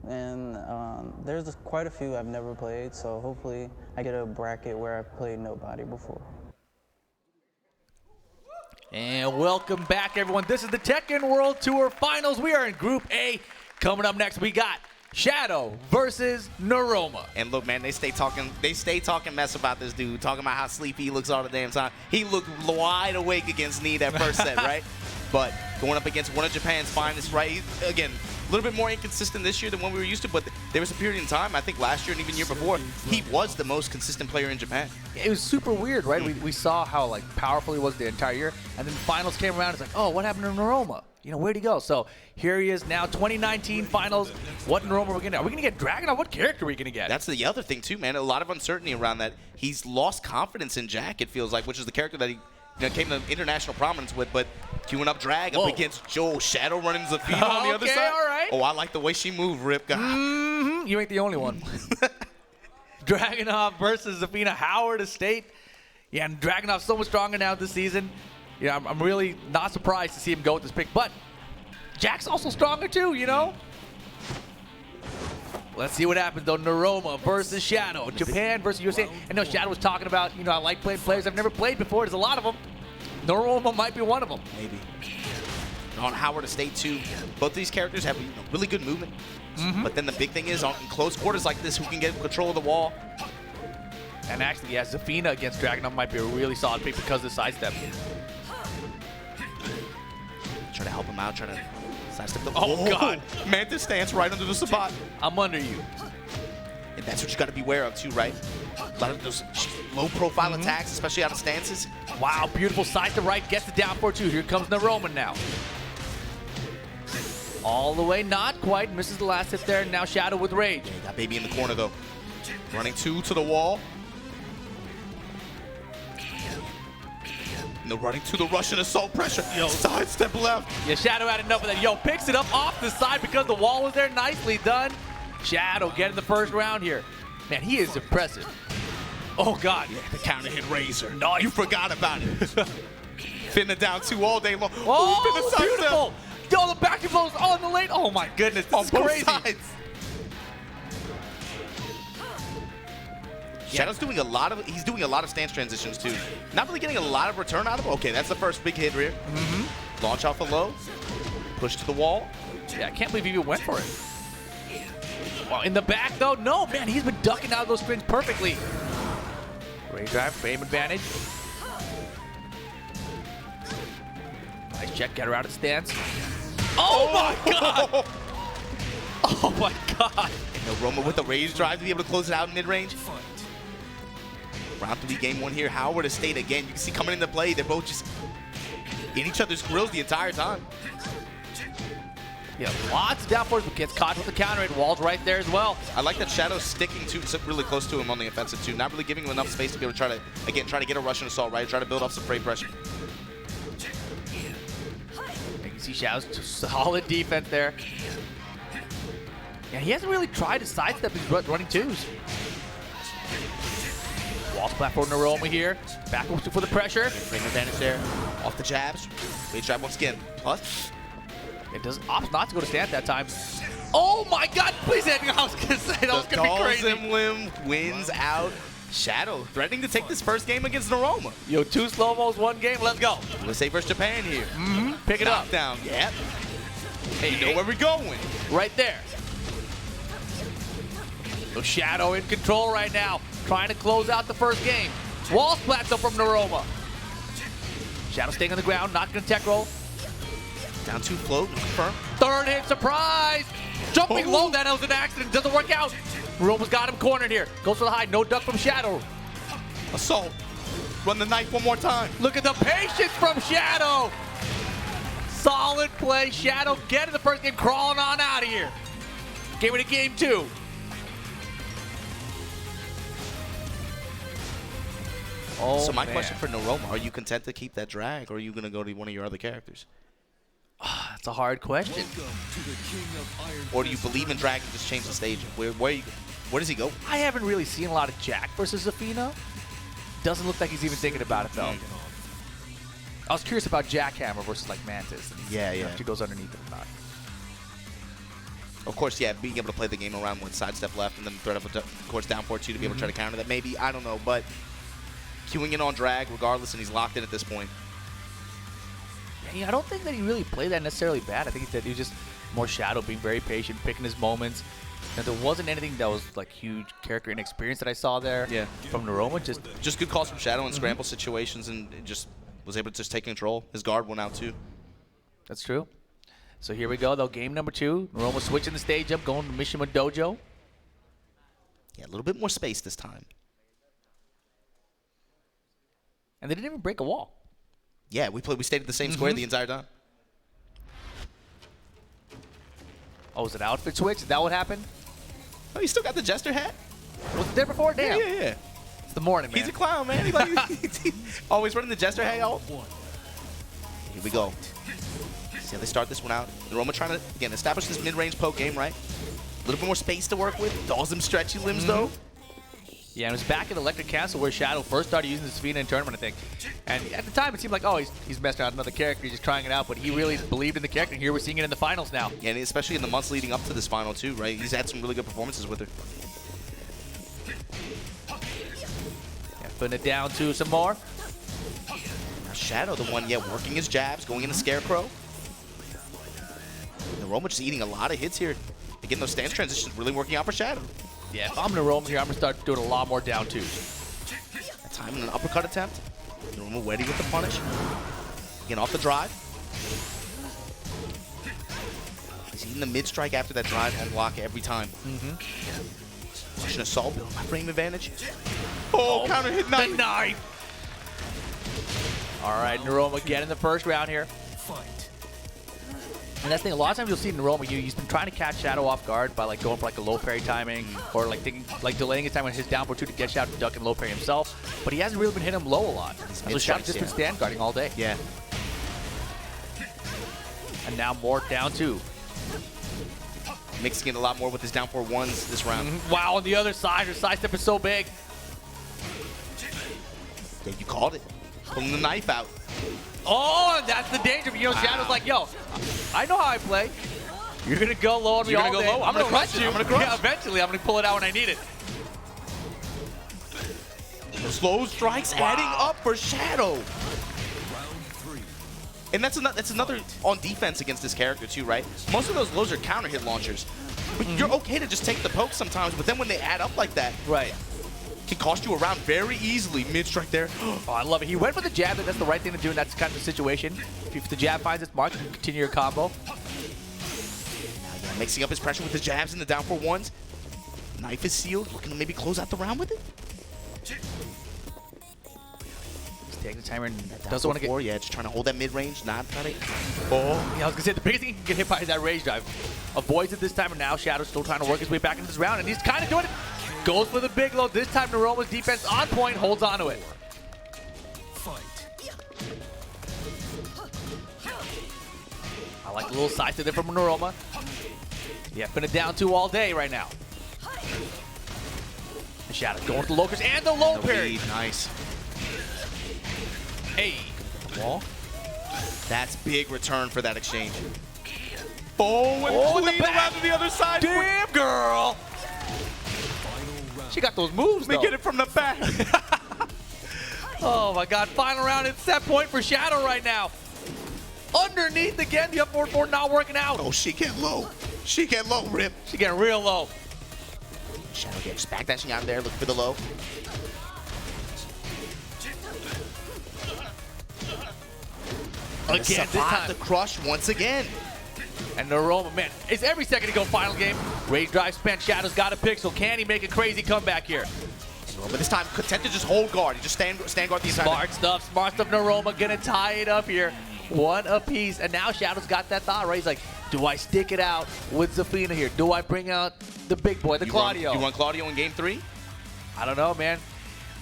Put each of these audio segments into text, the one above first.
and there's quite a few I've never played, so hopefully I get a bracket where I've played nobody before. And welcome back, everyone. This is the Tekken World Tour Finals. We are in Group A. Coming up next, we got Shadow versus Naroma. And look, man, they stay talking mess about this dude, talking about how sleepy he looks all the damn time. He looked wide awake against Knee that first set, right? But going up against one of Japan's finest, right? Again, a little bit more inconsistent this year than what we were used to, but there was a period in time, I think last year and even year before, he was the most consistent player in Japan. It was super weird, right? We saw how like powerful he was the entire year, and then finals came around. It's like, oh, what happened to Naroma? You know, where'd he go? So here he is now, 2019 finals. What Naroma are we gonna get? Are we gonna get Dragunov? What character are we gonna get? That's the other thing too, man. A lot of uncertainty around that. He's lost confidence in Jack, it feels like, which is the character that he came to international prominence with, but queuing up Drag up against Joe, Shadow running Zafina on the other side. All right. Oh, I like the way she moved, Rip. God. You ain't the only one. Dragunov versus Zafina, Howard Estate. Yeah, and Dragunov's so much stronger now this season. Yeah, I'm really not surprised to see him go with this pick, but Jack's also stronger too, you know? Let's see what happens though. Naroma versus Shadow. Japan versus USA. I know Shadow was talking about, I like playing players I've never played before. There's a lot of them. Naroma might be one of them. Maybe. On Howard Estate too, both these characters have really good movement. But then the big thing is, in close quarters like this, who can get control of the wall? And actually, yeah, Zafina against Dragunov might be a really solid pick because of the sidestep. Trying to help him out, trying to sidestep the Oh, God. Mantis stance right under the spot. I'm under you. And that's what you got to beware of too, right? A lot of those low-profile attacks, especially out of stances. Wow, beautiful side to right, gets it down for two. Here comes Naroma now. All the way, not quite. Misses the last hit there. Now Shadow with Rage. Yeah, got Baby in the corner, though. Running two to the wall. No, running to the Russian assault pressure. Yo, sidestep left. Yeah, Shadow had enough of that. Yo, picks it up off the side because the wall was there. Nicely done. Shadow getting the first round here. Man, he is impressive. Oh, God. Yeah, the counter hit Razor. No, you forgot about it. Finna down two all day long. Oh, beautiful. Yo, the back blows on the lane. Oh, my goodness. This is crazy. Sides. Shadow's doing a lot of, he's doing a lot of stance transitions too. Not really getting a lot of return out of him. Okay, that's the first big hit here. Launch off a low, push to the wall. Yeah, I can't believe he even went for it. Well, in the back though, no, man, he's been ducking out of those strings perfectly. Rage drive, frame advantage. Nice check, get her out of stance. Oh my God! Oh my God! And Naroma with the rage drive to be able to close it out in mid-range. Round 3, game 1 here. Howard Estate again. You can see coming into play, they're both just in each other's grills the entire time. Yeah, lots of down force, but gets caught with the counter hit. Wall's right there as well. I like that Shadow's sticking to really close to him on the offensive too. Not really giving him enough space to be able to try to get a Russian assault, right? Try to build up some freight pressure. You can see Shadow's solid defense there. Yeah, he hasn't really tried to sidestep his running twos. Wall splat for Naroma here. Back for the pressure. Frame advantage there. Off the jabs. Rage drive once again. Plus. It does opts not to go to stand that time. Oh my God! Please, I was gonna say that was gonna be crazy. Limb wins out. Shadow threatening to take this first game against Naroma. Yo, 2 slow-mos, 1 game. Let's go. USA versus Japan here. Pick it up. Down. Yep. Hey, you know where we're going. Right there. So Shadow in control right now, trying to close out the first game. Wall splats up from Naroma. Shadow staying on the ground, not gonna tech roll. Down 2 float, confirm. Third hit, surprise! Jumping low, that was an accident, doesn't work out. Naroma's got him cornered here. Goes for the high, no duck from Shadow. Assault. Run the knife one more time. Look at the patience from Shadow. Solid play, Shadow getting the first game, crawling on out of here. Game into game 2. Oh, so my man. question for Naroma, are you content to keep that drag, or are you going to go to one of your other characters? That's a hard question. Or do you believe in drag and just change the stage? Where does he go? I haven't really seen a lot of Jack versus Zafina. Doesn't look like he's even thinking about it, though. I was curious about Jackhammer versus, like, Mantis. And Yeah. if he goes underneath it or not. Of course, yeah, being able to play the game around with sidestep left and then threat of course, down forward 2 to be able to try to counter that. Maybe, I don't know, but queuing in on drag regardless, and he's locked in at this point. Yeah, I don't think that he really played that necessarily bad. I think that he was just more Shadow, being very patient, picking his moments. And there wasn't anything that was like huge character inexperience that I saw there from Naroma. Just good calls from Shadow in scramble situations, and just was able to just take control. His guard went out too. That's true. So here we go, though. Game number 2. Naroma switching the stage up, going to Mishima Dojo. Yeah, a little bit more space this time. And they didn't even break a wall. Yeah, we stayed at the same square the entire time. Oh, was it outfit switch? Is that what happened? Oh, you still got the Jester hat? Was it there before? Damn. Yeah. It's the morning, man. He's a clown, man. Always running the Jester hat out. Here we go. See how they start this one out. Naroma trying to, again, establish this mid-range poke game, right? A little bit more space to work with. Does them stretchy limbs, though. Yeah, and it was back at Electric Castle where Shadow first started using the Sphena in tournament, I think. And at the time, it seemed like, oh, he's messing around with another character, he's just trying it out, but he really believed in the character, and here we're seeing it in the finals now. Yeah, and especially in the months leading up to this final, too, right? He's had some really good performances with her. Yeah, putting it down to some more. Now Shadow, the one, working his jabs, going into Scarecrow. Naroma just eating a lot of hits here. Again, those stance transitions really working out for Shadow. Yeah, if I'm Naroma here, I'm going to start doing a lot more down twos. That time in an uppercut attempt. Naroma ready with the punish. Again, off the drive. He's eating the mid-strike after that drive on block every time. Russian assault, building my frame advantage. Oh, counter hit knife. The knife! All right, Naroma getting the first round here. And that's the thing, a lot of times you'll see Naroma, he's been trying to catch Shadow off guard by like going for like a low parry timing or like delaying his time on his down for 2 to get Shadow to duck and low parry himself. But he hasn't really been hitting him low a lot. So Shadow's just been stand guarding all day. Yeah. And now more down 2. Mixing it a lot more with his down 4-1s this round. Wow, on the other side, her sidestep is so big. Yeah, you called it. Pulling the knife out. Oh, that's the danger. You know, Shadow's like, yo, I know how I play. You're going to go low on me all day. I'm going to crush you. I'm going to crush. Yeah, eventually, I'm going to pull it out when I need it. Slow strikes adding up for Shadow. And that's another on defense against this character too, right? Most of those lows are counter hit launchers. But you're okay to just take the poke sometimes, but then when they add up like that, right, can cost you a round very easily. Mid-strike there. Oh, I love it. He went for the jab. That's the right thing to do in that kind of situation. If the jab finds its mark, you can continue your combo. Now, yeah, mixing up his pressure with the jabs and the down 4-1s. Knife is sealed. Looking to maybe close out the round with it. He's taking the timer and doesn't want to get... Yeah, just trying to hold that mid-range, not trying to... Oh, yeah, I was going to say, the biggest thing he can get hit by is that rage drive. Avoids it this time, and now Shadow's still trying to work his way back into this round, and he's kind of doing it. Goes for the big low. This time, Naroma's defense on point, holds on to it. I like the little side to there from Naroma. Yeah, been it down 2 all day right now. And Shadow going to the locus and the low parry. Nice. Hey. Wall. That's big return for that exchange. Oh, and clean around to the other side. Damn, girl. She got those moves, They though. get it from the back. Oh, my God. Final round. It's set point for Shadow right now. Underneath again. The up forward 4 not working out. Oh, she get low. She get low, Rip. She getting real low. Shadow gets backdashing out of there. Look for the low. Again, this time. The crush once again. And Naroma, man, it's every second to go final game. Rage drive spent. Shadow's got a pixel. Can he make a crazy comeback here? But this time, content to just hold guard. He just stand guard the entire time. Smart stuff. Naroma gonna tie it up here. 1 apiece. And now Shadow's got that thought, right? He's like, do I stick it out with Sphena here? Do I bring out the big boy, the Claudio? You want Claudio in game 3? I don't know, man.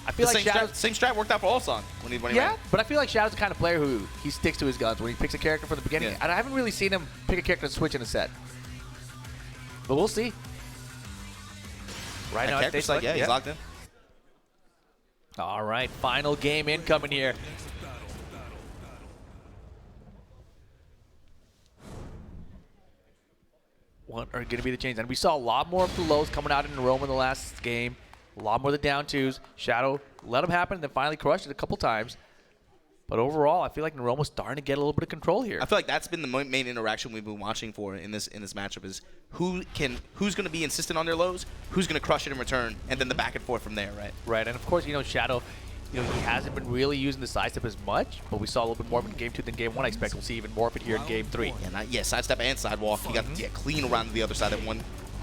I feel like same strat worked out for Ulsan when he ran. But I feel like Shadow's the kind of player who he sticks to his guns when he picks a character from the beginning. Yeah. And I haven't really seen him pick a character and switch in a set. But we'll see. Right now, he's locked in. All right, final game incoming here. What are going to be the changes? And we saw a lot more of the lows coming out in Rome in the last game. A lot more of the down twos. Shadow let them happen and then finally crushed it a couple times. But overall, I feel like Naroma's starting to get a little bit of control here. I feel like that's been the main interaction we've been watching for in this matchup is who's going to be insistent on their lows, who's going to crush it in return, and then the back and forth from there, right? Right, and of course, Shadow, he hasn't been really using the sidestep as much, but we saw a little bit more of it in Game 2 than Game 1. I expect we'll see even more of it here in Game 3. Yeah, sidestep and sidewalk. He got clean around to the other side of one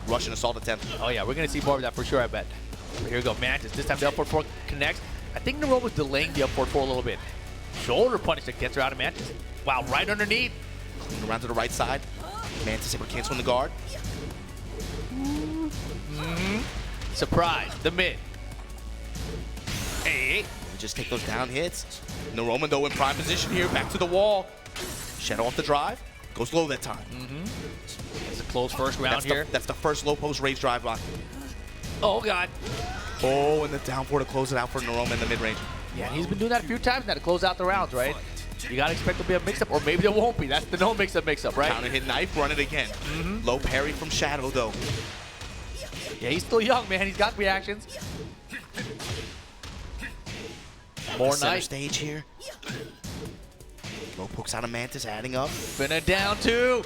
Russian assault attempt. Oh yeah, we're going to see more of that for sure, I bet. But here we go, Mantis. This time the up forward 4 connects. I think Naroma's delaying the up forward 4 a little bit. Shoulder punish that gets her out of Mantis. Wow, right underneath. Clean around to the right side. Mantis able to cancel in the guard. Surprise, the mid. Hey. Just take those down hits. Naroma, though, in prime position here. Back to the wall. Shadow off the drive. Goes low that time. It's a close first round here. That's the first low post rage drive block. Oh, God. Oh, and the down four to close it out for Naroma in the mid-range. Yeah, and he's been doing that a few times now to close out the rounds, right? You got to expect there'll be a mix-up, or maybe there won't be. That's the no mix-up, right? Counter hit knife, run it again. Low parry from Shadow, though. Yeah, he's still young, man. He's got reactions. More Center knife. stage here. Low pokes out of Mantis, adding up. Finna down 2.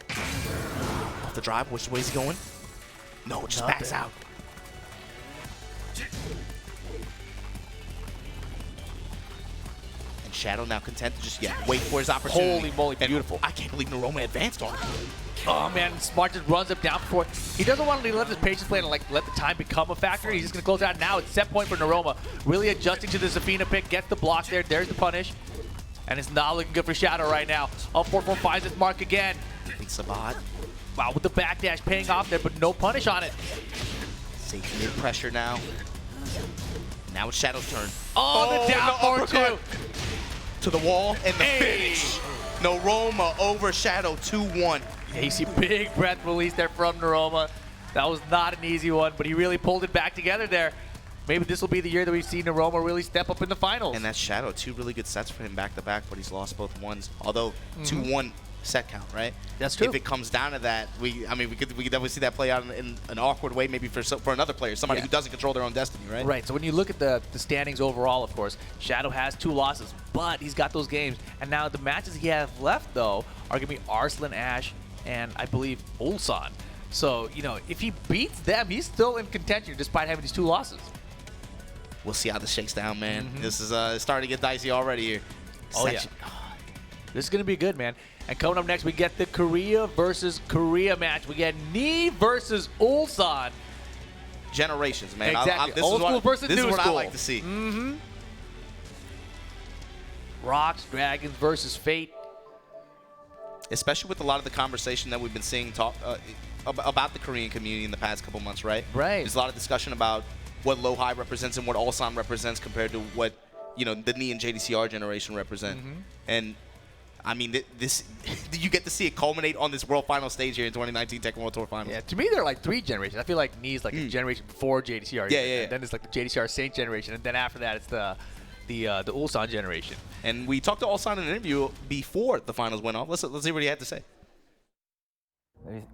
Off the drive, which way is he going? No, just backs out. And Shadow now content to just wait for his opportunity. Holy moly, And beautiful. I can't believe Naroma advanced on him. Oh, man, Smart just runs up down before. He doesn't want to let his patience play and let the time become a factor. He's just going to close out now. It's set point for Naroma. Really adjusting to the Zafina pick. Gets the block there. There's the punish. And it's not looking good for Shadow right now. Up 4-4 finds its mark again. I think Sabat. Wow, with the backdash paying off there, but no punish on it. Safe mid pressure now. Now it's Shadow's turn. Oh, the down forward 2. To the wall and the finish. Naroma over Shadow 2-1. Yeah, you see big breath release there from Naroma. That was not an easy one, but he really pulled it back together there. Maybe this will be the year that we see Naroma really step up in the finals. And that's Shadow. 2 really good sets for him back to back, but he's lost both ones. Although 2-1 set count, right? That's true. If it comes down to that, we could definitely see that play out in an awkward way, maybe for another player, somebody who doesn't control their own destiny, right? Right. So when you look at the standings overall, of course, Shadow has 2 losses, but he's got those games. And now the matches he has left, though, are going to be Arslan, Ash, and I believe Ulsan. So, if he beats them, he's still in contention despite having these 2 losses. We'll see how this shakes down, man. This is starting to get dicey already here. Oh, yeah. This is going to be good, man. And coming up next, we get the Korea versus Korea match. We get Knee versus Ulsan. Generations, man. Exactly. This Old school versus new This is what I school. like to see. Rocks, Dragons versus Fate. Especially with a lot of the conversation that we've been seeing about the Korean community in the past couple months, right? Right. There's a lot of discussion about what Low High represents and what Ulsan represents compared to what the Knee and JDCR generation represent. And I mean, you get to see it culminate on this World Final stage here in 2019 Tekken World Tour Finals. Yeah, to me, they're like 3 generations. I feel like Knee's like a generation before JDCR. Yeah. And then it's like the JDCR Saint generation, and then after that, it's the Ulsan generation. And we talked to Ulsan in an interview before the finals went off. Let's see what he had to say.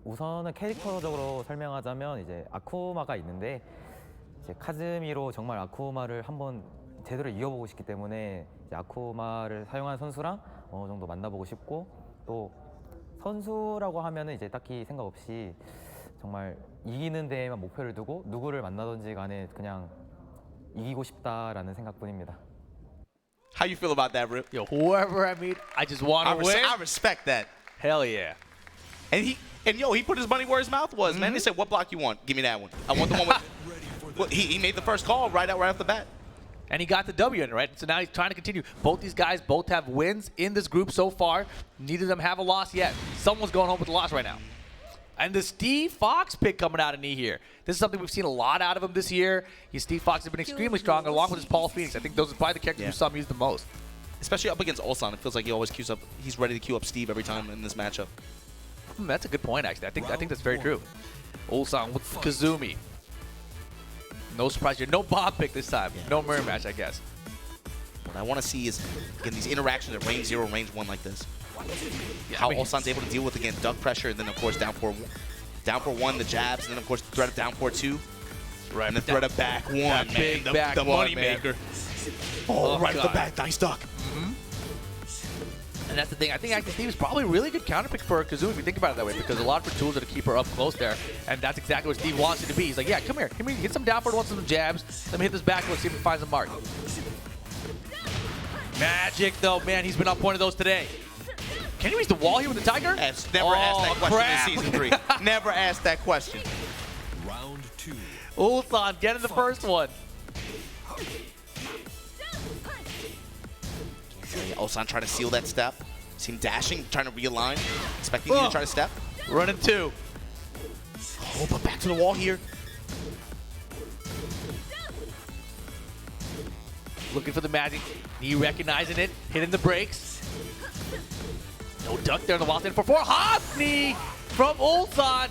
우선은 캐릭터적으로 설명하자면 이제 아쿠마가 있는데 이제 카즈미로 정말 아쿠마를 한번 제대로 이겨보고 싶기 때문에 이제 아쿠마를 사용한 선수랑 어느 정도 만나보고 싶고 또 선수라고 하면은 이제 딱히 생각 없이 정말 이기는 데에만 목표를 두고 누구를 만나든지 간에 그냥 이기고 싶다라는 생각뿐입니다. How you feel about that, Rip? Yo, whoever I meet, I just want to win. I respect that. Hell yeah. And he put his money where his mouth was, man. He said, "What block you want? Give me that one. I want the one with." Well, he made the first call right off the bat. And he got the W in it, right? So now he's trying to continue. Both these guys both have wins in this group so far. Neither of them have a loss yet. Someone's going home with a loss right now. And the Steve Fox pick coming out of Knee here. This is something we've seen a lot out of him this year. Steve Fox has been extremely strong, along with his Paul Phoenix. I think those are probably the characters we saw him use the most. Especially up against Ulsan. It feels like he always queues up. He's ready to queue up Steve every time in this matchup. That's a good point, actually. I think that's very true. Ulsan with Kazumi. No surprise here. No Bob pick this time. No mirror match, I guess. What I want to see is, again, these interactions at range 0, range 1 like this. How Ulsan's able to deal with, again, duck pressure, and then, of course, down for 1, the jabs, and then, of course, the threat of down for 2. Right. And the threat of back 1, man. Big back the one, money man. maker. Oh, right God. at the back. Nice duck. And that's the thing. I think Active Steve is probably a really good counter pick for Kazumi if you think about it that way, because a lot of tools are to keep her up close there, and that's exactly what Steve wants it to be. He's like, yeah, come here, get some down forward, want some jabs. Let me hit this back, let's see if he finds a mark. Magic, though, man, he's been on point of those today. Can he reach the wall here with the Tiger? Never asked that question in Season 3. Never asked that question. Round 2. Ulsan getting the first one. Ulsan trying to seal that step. See him dashing, trying to realign. Expecting you to try to step. Running 2. Oh, but back to the wall here. Looking for the magic. Knee recognizing it. Hitting the brakes. No duck there in the wild stand for 4. Hop knee from Ulsan.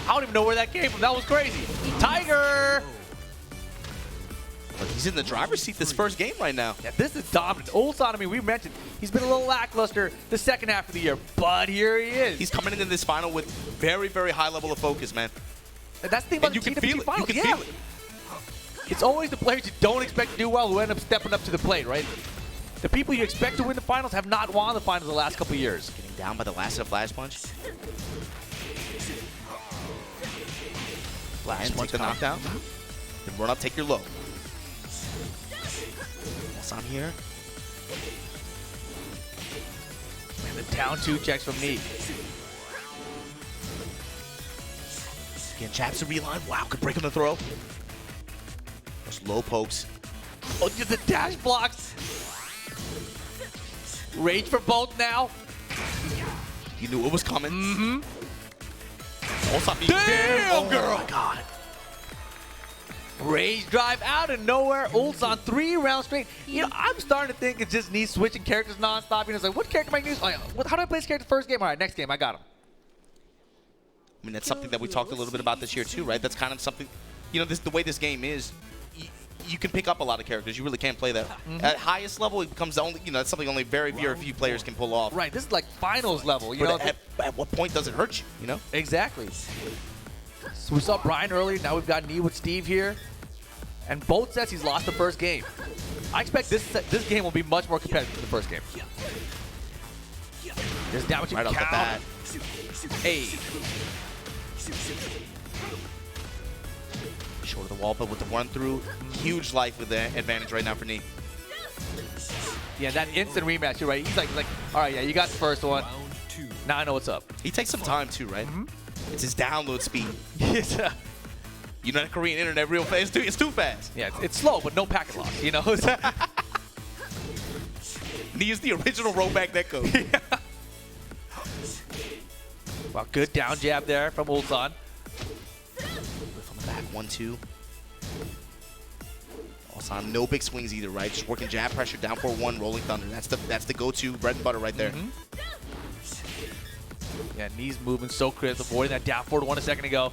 I don't even know where that came from. That was crazy. Tiger. But he's in the driver's seat this first game right now. Yeah, this is dominant. Ulsan, I mean, we mentioned he's been a little lackluster the second half of the year, but here he is. He's coming into this final with very, very high level of focus, man. And that's the thing about And you the can feel TWT it. finals. You can Yeah. feel it. It's always the players you don't expect to do well who end up stepping up to the plate, right? The people you expect to win the finals have not won the finals the last couple of years. Getting down by the last of Flash Punch. Flash And Punch the take knockdown. Then run up, take your low. On here. And the down 2 checks from Knee. Again, jabs to reline. Wow, could break on the throw. Those low pokes. Oh, just the dash blocks. Rage for both now. You knew it was coming. Mm-hmm. Also, Damn, girl. Oh my God. Rage drive out of nowhere. Ulsan 3 rounds straight. You know, I'm starting to think it's just Knee switching characters nonstop. You know, it's like, what character am I going to use? How do I play this character first game? All right, next game, I got him. I mean, that's something that we talked a little bit about this year too, right? That's kind of something, you know, the way this game is, you can pick up a lot of characters. You really can't play that. At highest level, it becomes only, you know, it's something only very few players can pull off. Right, this is like finals level. You know, But at what point does it hurt you, you know? exactly. So we saw Brian earlier. Now we've got Knee with Steve here. And both sets, he's lost the first game. I expect this game will be much more competitive than the first game. There's damage Right off the bat. Hey. Short of the wall, but with the run through, huge life with the advantage right now for Knee. Yeah, that instant rematch, you're right. He's like, all right, yeah, you got the first one. Round 2. Now I know what's up. He takes some time too, right? It's his download speed. Yes, You know, the Korean internet real fast. It's too fast. yeah, it's slow, but no packet loss, you know? Knee is the original rollback netcode. Wow, good down jab there from Ulsan. From the back, 1-2. Ulsan, no big swings either, right? Just working jab pressure, down 4-1, rolling thunder. That's the go-to bread and butter right there. Yeah, Knee's moving so crisp, avoiding that down 4-1 a second ago.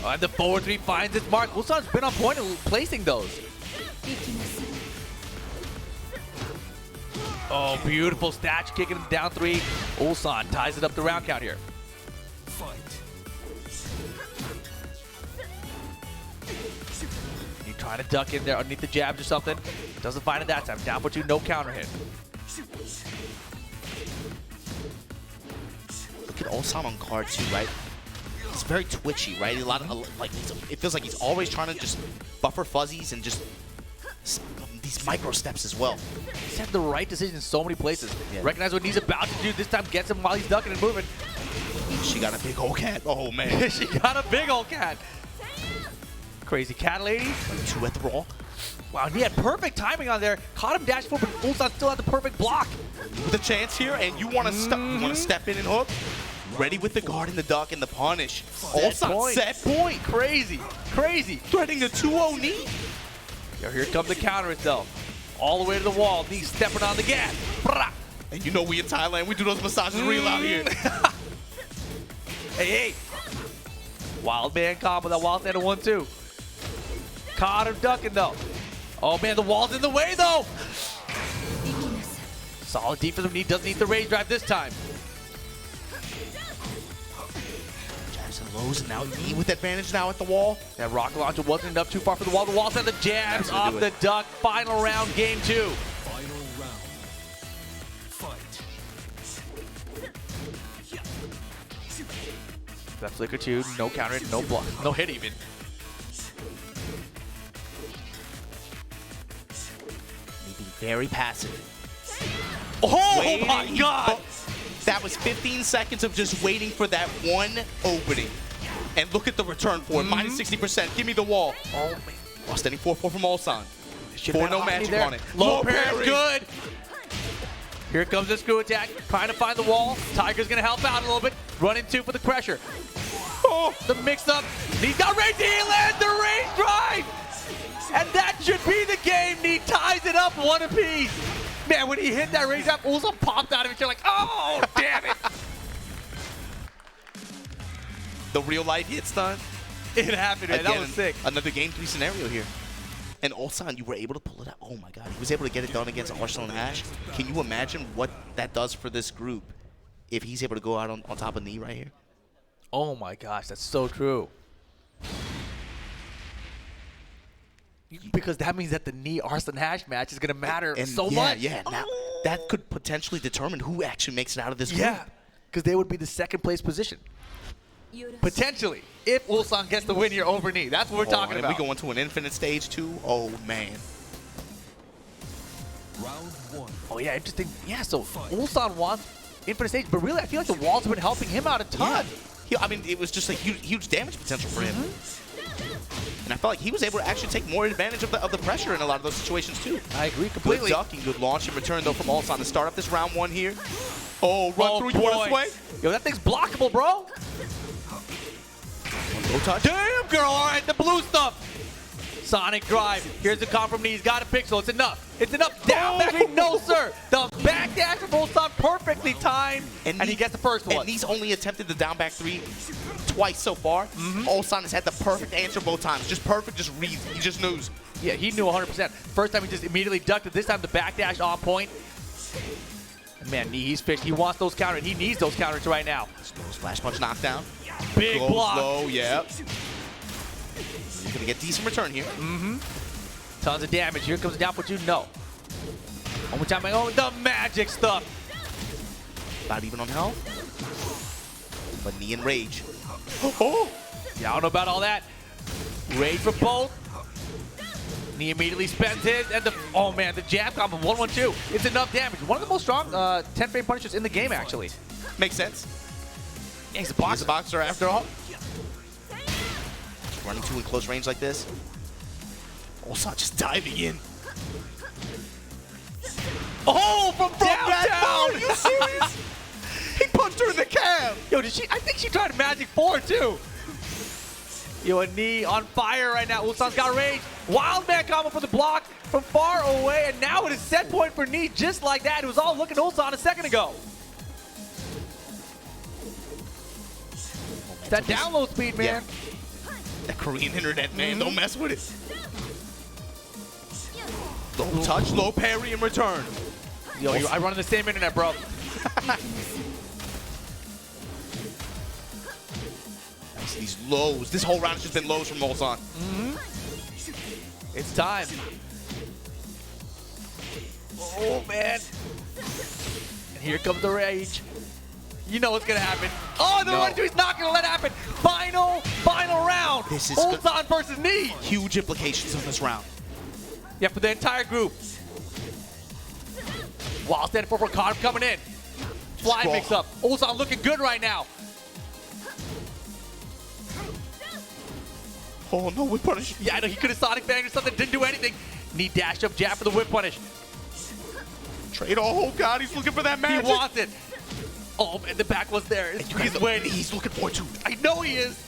And the forward 3 finds its mark. Ulsan's been on point in placing those. Oh, beautiful statue kicking him down 3. Ulsan ties it up the round count here. Fight. He trying to duck in there underneath the jabs or something. Doesn't find it that time. Down for 2, no counter hit. Look at Ulsan on card too, right? It's very twitchy, right? A lot of it feels like he's always trying to just buffer fuzzies and just these micro steps as well. He's had the right decision in so many places. Yeah. Recognize what he's about to do. This time gets him while he's ducking and moving. She got a big old cat. Oh man. She got a big old cat. Crazy cat lady. 2 at the roll. Wow, and he had perfect timing on there. Caught him dash forward, but Ulsan still had the perfect block. With a chance here, and you want to step in and hook. Ready with the guard and the duck and the punish. Ulsan set point. Crazy, crazy. Threading the 2-0 Knee. Yo, here comes the counter itself. All the way to the wall. Knee stepping on the gas. Brah. And you know we in Thailand, we do those massages real out here. Hey, hey. Wild man combo, that wild stand 1-2. Caught him ducking though. Oh man, the wall's in the way though. Solid defense from Knee. Doesn't need the rage drive this time. Jabs and lows, and now Knee with advantage now at the wall. That rocket launcher wasn't enough, too far for the wall. The wall set the jabs That's gonna off do the it. duck. Final round, game 2. Final round. Fight. That flicker 2, no counter hit, no block, no hit even. Knee being very passive. Oh Waiting. my god! That was 15 seconds of just waiting for that one opening. And look at the return for it. Minus 60%. Give me the wall. Oh man. While standing 4-4 from Ulsan. Should've 4 had no Omni magic there. on it. Low parry, good. Here comes the screw attack. Trying to find the wall. Tiger's gonna help out a little bit. Running 2 for the pressure. Oh, the mix up. He's got range. He lands the range drive. And that should be the game. He ties it up 1 apiece. Man, when he hit that range drive, Ulsan popped out of it. You're like, oh, damn it. The real life hit stun. It happened, man. That Again, was sick. Another game 3 scenario here. And Ulsan, you were able to pull it out. Oh my god, he was able to get it done against Arsenal and Ash. Can you imagine what that does for this group if he's able to go out on top of Knee right here? Oh my gosh, that's so true. Because that means that the Knee Arsenal Hash match is going to matter so much. Yeah, now that could potentially determine who actually makes it out of this group. Yeah, because they would be the second place position. Potentially, if Ulsan gets the win here over Knee. That's what we're talking and about. we go into an infinite stage too. Oh man. Round 1. Oh yeah, interesting. Yeah, so Ulsan wants infinite stage, but really I feel like the walls have been helping him out a ton. I mean, it was just a huge damage potential for him. And I felt like he was able to actually take more advantage of the pressure in a lot of those situations too. I agree Good completely. duck and good launch and return though from Ulsan to start up this round 1 here. Oh, run through, you want to sway? Yo, that thing's blockable, bro. No touch. Damn, girl. All right, the blue stuff. Sonic drive. Here's the comp from Knee. He's got a pixel. It's enough. It's enough. Down back. No, sir. The back dash from Ulsan perfectly timed, and he gets the first one. And he's only attempted the down back 3 twice so far. Ulsan has had the perfect answer both times. Just perfect, just reads. He just knows. Yeah, he knew 100%. First time he just immediately ducked it. This time the back dash on point. Man, Knee, he's fixed. He wants those counters. He needs those counters right now. Slow splash punch knockdown. Big Slow, block. slow, yep. He's going to get decent return here. Tons of damage. Here comes the down for 2. No. One more time. Oh, the magic stuff. About even on health. But Knee and Rage. Oh! Yeah, I don't know about all that. Rage for both. Knee immediately spends his, and oh man, the jab combo 1-1-2. It's enough damage. One of the most strong 10-frame punishers in the game, actually. Makes sense. Yeah, he's a He's boxer. a boxer after all. Running 2 in close range like this. Ulsan just diving in. Oh, from That downtown! Are you serious? He punched her in the cab. Yo, did she? I think she tried Magic 4 too. Yo, a Knee on fire right now. Ulsan's got Rage. Wild man combo for the block from far away, and now it is set point for Knee just like that. It was all looking Ulsan a second ago. That download speed, man. Yeah. That Korean internet, man. Don't mess with it. Low touch, low parry in return. Yo, I run on the same internet, bro. Nice, these lows. This whole round has just been lows from Ulsan. It's time. Oh, man. And here comes the Rage. You know what's going to happen. Oh, the No. 1-2, he's not going to let it happen. Final round. This is Ulsan versus Knee. Huge implications on this round. Yeah, for the entire group. Wild stand for Connor coming in. Fly Scroll. mix up. Ulsan looking good right now. Oh no, whip punish. Yeah, I know he could have Sonic banged or something. Didn't do anything. Knee dash up jab for the whip punish. Trade. Oh god, he's looking for that magic. He wants it. Oh man, the back was there. He's waiting. He's looking for it too. I know he is.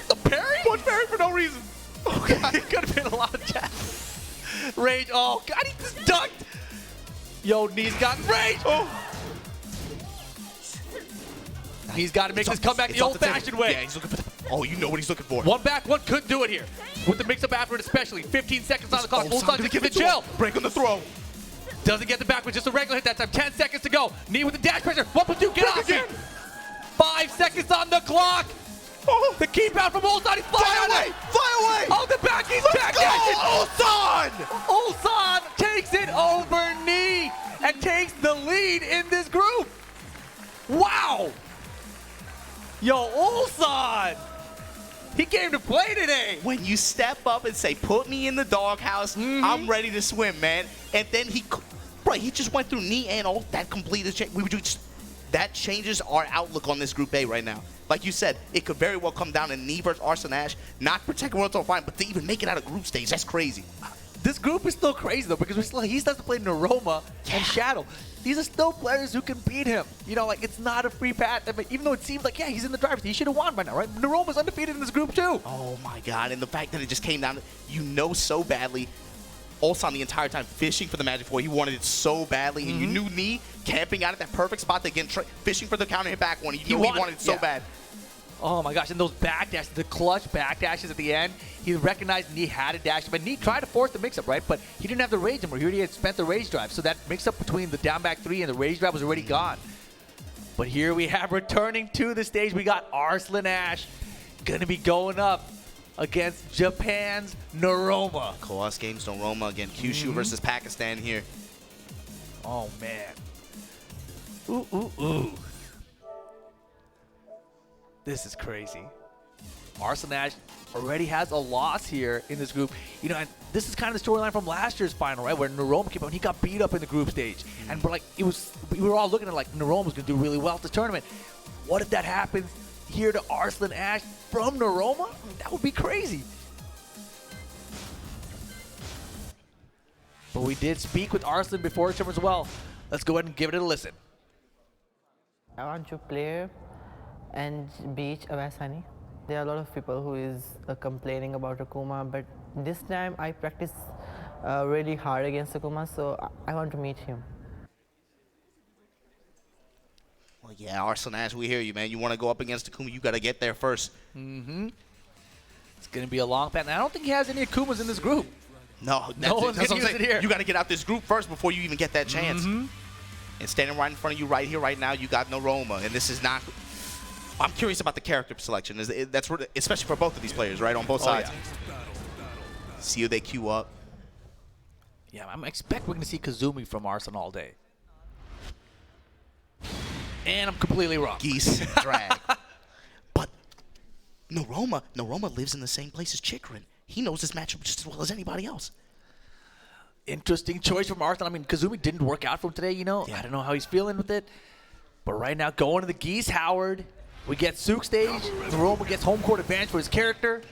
The parry? One parry for no reason. Oh god, it could have been a lot of jabs. Rage. Oh god, he just ducked. Yo, Knee's got Rage. Oh. He's got to make this comeback the old-fashioned way. Yeah, he's looking for the. Oh, you know what he's looking for. One back, one couldn't do it here. With the mix-up after it especially. 15 seconds on the clock. Ulsan Ulsan gonna just give it to chill. him. Break on the throw. Doesn't get the back with just a regular hit that time. 10 seconds to go. Knee with the dash pressure. 1+2, get off again. it. 5 seconds on the clock. The keep out from Ulsan. He's flying Fly away! Fly away! Oh, the back, he's back. Ulsan! Ulsan takes it over Knee and takes the lead in this group. Wow. Yo, Ulsan. He came to play today. When you step up and say, put me in the doghouse, I'm ready to swim, man. And then he just went through Knee and ult. That completed that changes our outlook on this Group A right now. Like you said, it could very well come down to Knee versus Arslan Ash, not protect World Tour fine, but to even make it out of group stage, that's crazy. This group is still crazy though, because he still has to play Naroma and Shadow. These are still players who can beat him. You know, like, it's not a free path. I mean, even though it seems like, yeah, he's in the driver's seat, he should have won by now, right? Naroma's undefeated in this group too. Oh my God, and the fact that it just came down to, you know so badly, Ulsan the entire time fishing for the Magic 4. He wanted it so badly, and you knew Knee camping out at that perfect spot to again fishing for the counter hit back one. He wanted it so bad. Oh my gosh, and those backdashes, the clutch backdashes at the end, he recognized Knee had a dash, but Knee tried to force the mix-up, right? But he didn't have the rage anymore. He already had spent the rage drive, so that mix-up between the down back 3 and the rage drive was already gone. But here we have, returning to the stage, we got Arslan Ash gonna be going up against Japan's Naroma. Chaos Games Naroma again, Kyushu versus Pakistan here. Oh man. Ooh, ooh, ooh. This is crazy. Arslan Ash already has a loss here in this group. You know, and this is kind of the storyline from last year's final, right? Where Naroma came out and he got beat up in the group stage. And we're like, we were all looking at like Naroma was gonna do really well at this tournament. What if that happens here to Arslan Ash from Naroma? I mean, that would be crazy. But we did speak with Arslan before the tournament as well. Let's go ahead and give it a listen. I want to play and beach Awasani. There are a lot of people who is complaining about Akuma, but this time I practice really hard against Akuma, so I want to meet him. Well, yeah, Arslan Ash, we hear you, man. You want to go up against Akuma, you got to get there first. It's going to be a long path. And I don't think he has any Akumas in this group. No, No one's that's gonna what I'm use it saying. here. You got to get out this group first before you even get that chance. And standing right in front of you right here, right now, you got Naroma. And this is not... I'm curious about the character selection. That's especially for both of these players, right? On both sides. Yeah. See who they queue up. Yeah, I expect we're going to see Kazumi from Arslan all day. And I'm completely wrong. Geese drag. But Naroma lives in the same place as Chikrin. He knows this matchup just as well as anybody else. Interesting choice from Arslan. I mean, Kazumi didn't work out for him today, you know. Yeah. I don't know how he's feeling with it. But right now, going to the Geese Howard. We get Sook stage. Naroma gets home court advantage for his character.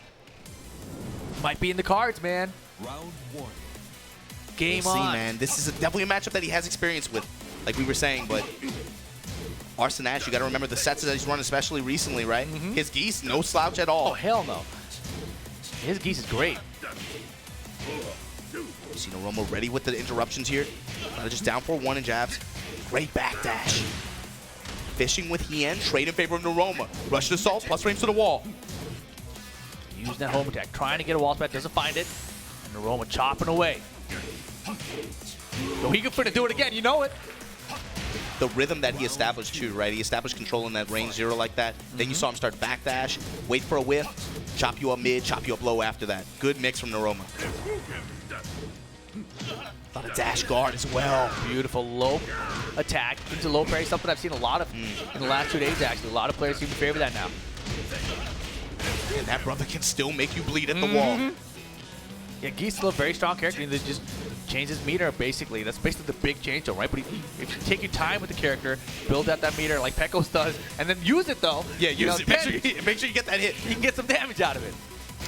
Might be in the cards, man. Round 1. Game We'll see, on. man. This is definitely a matchup that he has experience with, like we were saying, but Arslan Ash, you got to remember the sets that he's run, especially recently, right? His Geese, no slouch at all. Oh, hell no. His Geese is great. You see Naroma ready with the interruptions here. Just down for 1 in jabs. Great backdash. Fishing with Hien, trade in favor of Naroma. Rush to assault, plus frames to the wall. Using that home attack, trying to get a wall spat, doesn't find it. And Naroma chopping away. So he can finna do it again, you know it. The rhythm that he established too, right? He established control in that range 0 like that. Then you saw him start backdash, wait for a whiff, chop you up mid, chop you up low after that. Good mix from Naroma. Thought a dash guard as well. Beautiful low attack into low parry, something I've seen a lot of in the last 2 days, actually. A lot of players seem to favor that now. And that brother can still make you bleed at the wall. Yeah, Gee's still a very strong character. He just changes his meter, basically. That's basically the big change, though, right? But if you take your time with the character, build out that meter like Pekos does, and then use it, though. Yeah, use it. Make sure you get that hit. You can get some damage out of it.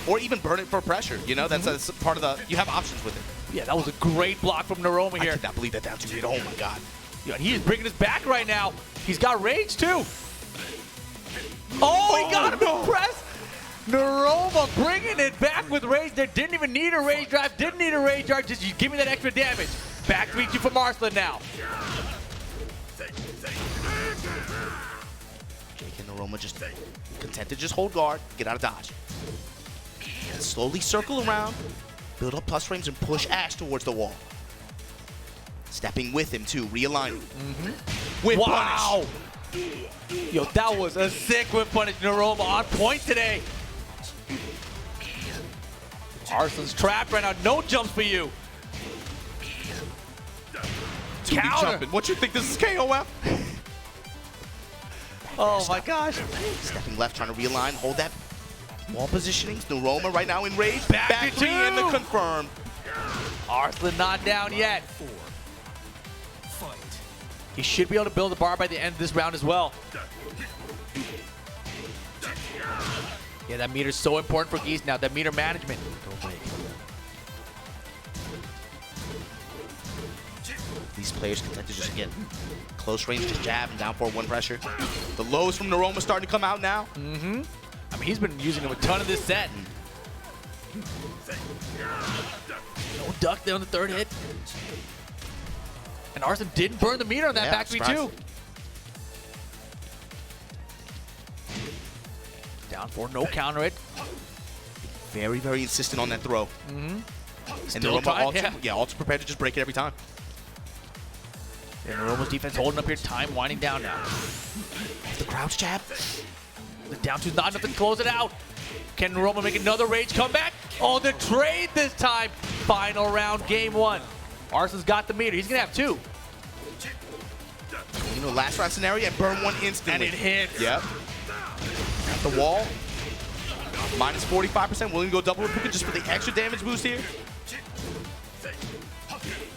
Or even burn it for pressure. You know, that's part of the... You have options with it. Yeah, that was a great block from Naroma I here. could not believe that down to mid. Oh, my God. Yeah, he is bringing us back right now. He's got rage, too. Oh, he got him to press. Naroma bringing it back with rage there. Didn't even need a rage drive. Didn't need a rage drive. Just you give me that extra damage. Back 3-2 from Arslan now. Jake and Naroma just content to just hold guard, get out of dodge. And slowly circle around, build up plus frames, and push Ash towards the wall. Stepping with him too, realigning. Whip Wow! punish. Yo, that was a sick whip punish. Naroma on point today. Arslan's trapped right now. No jumps for you. 2D Counter. jumping. What you think this is KOF? Oh my gosh. Stepping left, trying to realign, hold that wall positioning. Naroma right now in rage. Back to three in the two. confirm. Arslan not down yet. 4. Fight. He should be able to build a bar by the end of this round as well. Yeah, that meter's so important for Geese now. That meter management. These players can tend to just get close range, just jab and down forward 1 pressure. The lows from Naroma starting to come out now. I mean, he's been using them a ton of this set. No duck there on the 3rd hit. And Arslan didn't burn the meter on that Yeah, back surprised. 3-2. Down 4, no counter it. Very, very insistent on that throw. And Still Naroma trying, yeah. also prepared to just break it every time. And Naroma's defense holding up here, time winding down now. The crouch jab. The down 2's not enough to close it out. Can Naroma make another rage comeback? Oh, the trade this time. Final round, game 1. Arslan's got the meter. He's going to have 2. You know, last round scenario and burn 1 instantly. And it hits. Yep. At the wall. Minus 45%. Willing to go double Repuka just for the extra damage boost here.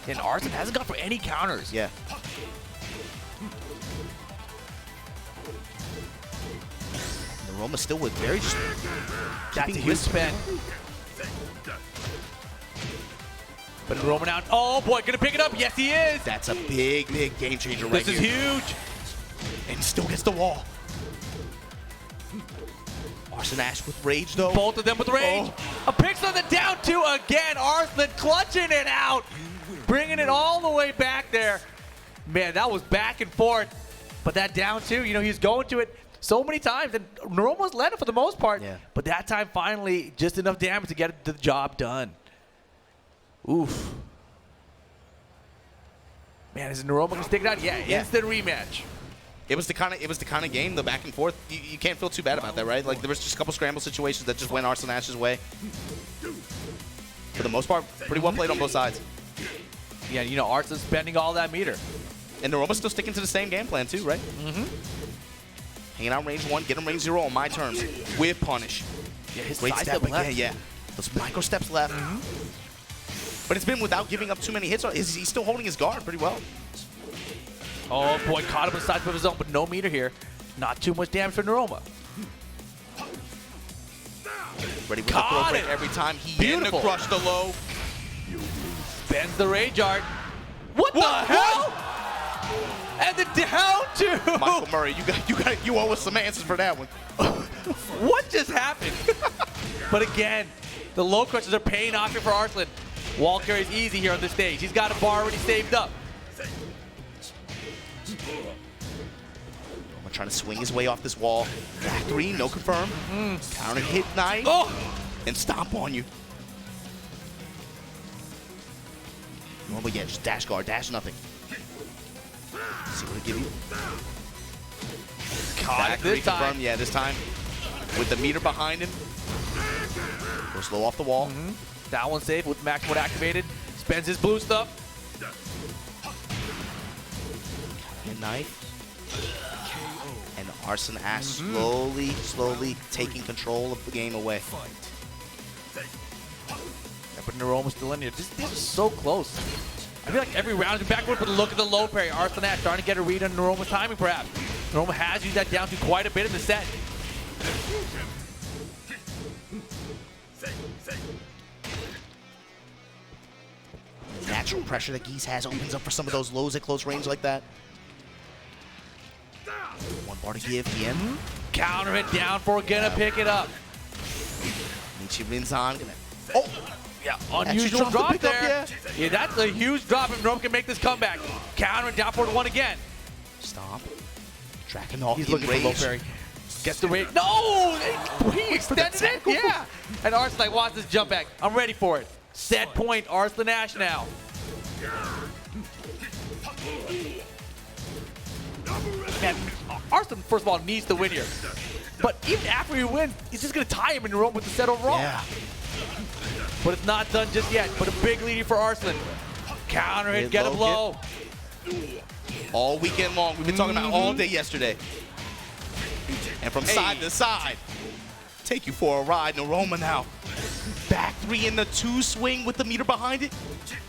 And Arslan hasn't gone for any counters. Yeah. Naroma still with very just That's a keeping huge his spin. But Naroma now. Oh boy, gonna pick it up. Yes, he is. That's a big, big game changer right This is here. huge. And still gets the wall. Arslan Ash with rage though. Both of them with rage. A picks on the down 2 again. Arslan clutching it out. Bringing it all the way back there. Man, that was back and forth. But that down 2, you know, he's going to it so many times. And Naroma's led it for the most part. Yeah. But that time, finally, just enough damage to get the job done. Oof. Man, is Naroma going to stick it out? Yeah, Yeah. instant rematch. It was the kind of game, the back and forth. You can't feel too bad about that, right? Like there was just a couple scramble situations that just went Arslan Ash's way. For the most part, pretty well played on both sides. Yeah, you know, Arslan's spending all that meter. And Naroma's still sticking to the same game plan too, right? Hanging out range 1, get him range 0 on my terms. With punish. Yeah, his Great side step step left. again, yeah. Those micro steps left. But it's been without giving up too many hits. He's still holding his guard pretty well. Oh boy, caught him in the side of his own, but no meter here. Not too much damage for Naroma. Ready with the Caught throw break it. every time. He Beautiful. in to crush the low. Bends the rage art. What the hell? And the down 2. Michael Murray, you owe us some answers for that one. What just happened? But again, the low crushes are paying off here for Arslan. Wall carries easy here on this stage. He's got a bar already saved up. I'm trying to swing his way off this wall. Back 3, no confirm. Counter hit 9. Oh! And stomp on you. Oh, but yeah, just dash guard, dash nothing. See what it give you. Caught it this time. Confirm, yeah, this time with the meter behind him. Goes slow off the wall. That one safe with max mode activated. Spends his blue stuff. Hit knife. And Arslan Ash slowly taking control of the game away. Yeah, but Naroma's still in here. This is so close. I feel like every round is backward, but look at the low parry. Arslan Ash starting to get a read on Naroma's timing, perhaps. Naroma has used that down to quite a bit in the set. Natural pressure that Geese has opens up for some of those lows at close range like that. 1 bar to give, Hien. Counter it down for gonna pick it up. Michi Rinzan gonna. Oh! Yeah, Actually unusual dropped the drop pickup, there. Yeah, that's a huge drop if Naroma can make this comeback. Counter it down for 1 again. Stomp. Tracking off. He's in looking for low rage. parry. Gets the rage. No! He extended it? Yeah. And Arslan like, watch this jump back. I'm ready for it. Set point, Arslan Ash now. Man, Arslan, first of all, needs to win here. But even after he wins, he's just going to tie him in Rome with the set overall. Yeah. But it's not done just yet. But a big lead for Arslan. Counter hit, get a blow. All weekend long. We've been talking about all day yesterday. And from side to side. Take you for a ride. Naroma now. Back three in the 2 swing with the meter behind it.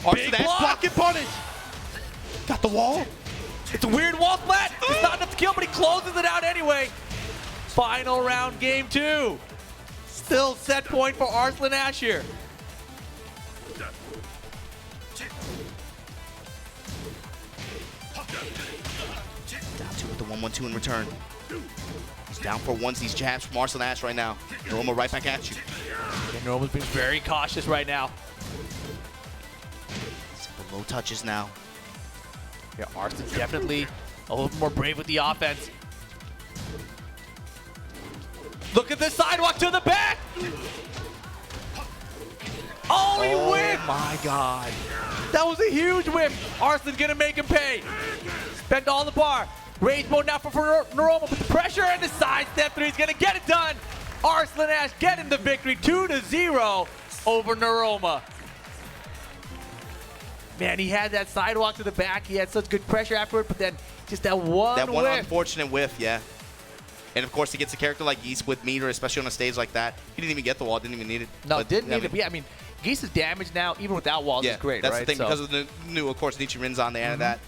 Arslan block and punish. Got the wall. It's a weird wall splat. It's not enough to kill, but he closes it out anyway. Final round, game 2. Still set point for Arslan Ash here. Down 2 with the 1-1-2 in return. He's down for onesies jabs from Arslan Ash right now. Naroma right back at you. And Naroma's being very cautious right now. Simple low touches now. Yeah, Arslan definitely a little more brave with the offense. Look at this sidewalk to the back! Oh, he whipped! Oh my God. That was a huge whip. Arslan's gonna make him pay. Spent all the bar. Rage mode now for Naroma with the pressure and the side step 3. He's gonna get it done. Arslan Ash getting the victory 2-0 over Naroma. Man, he had that sidewalk to the back. He had such good pressure afterward, but then just that one whiff. Unfortunate whiff, yeah. And of course, against a character like Geese with meter, especially on a stage like that, he didn't even get the wall, didn't even need it. No, but, didn't need it. But yeah, I mean, Geese's damage now, even without walls, is great, that's right? the thing. Because of the new, of course, Nietzsche Rin's on the end of that.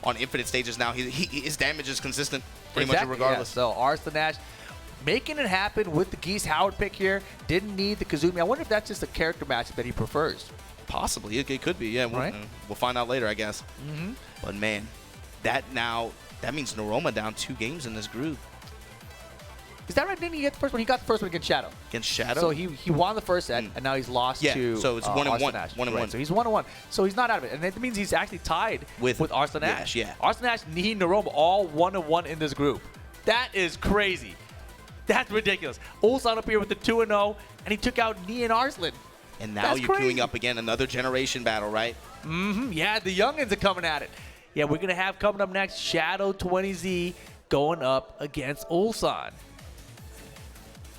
On infinite stages now, his damage is consistent pretty much regardless. Yeah. So Arslan Ash making it happen with the Geese Howard pick here. Didn't need the Kazumi. I wonder if that's just a character matchup that he prefers. Possibly. It could be, yeah. Right? We'll find out later, I guess. But man, that means Naroma down 2 games in this group. Is that right? Didn't he get the first one? He got the first one against Shadow. Against Shadow? So he won the first set, and now he's lost to so it's 1-1. Arslan Ash. 1-1. Right, so he's 1-1. So he's not out of it. And that means he's actually tied with Arslan Ash. Yeah. Arslan Ash and Naroma all 1-1 in this group. That is crazy. That's ridiculous. Ulsan up here with the 2-0, and he took out Ni and Arslan. And now That's you're crazy. queuing up again another generation battle, right? Yeah, the youngins are coming at it. Yeah, we're going to have coming up next Shadow 20Z going up against Ulsan.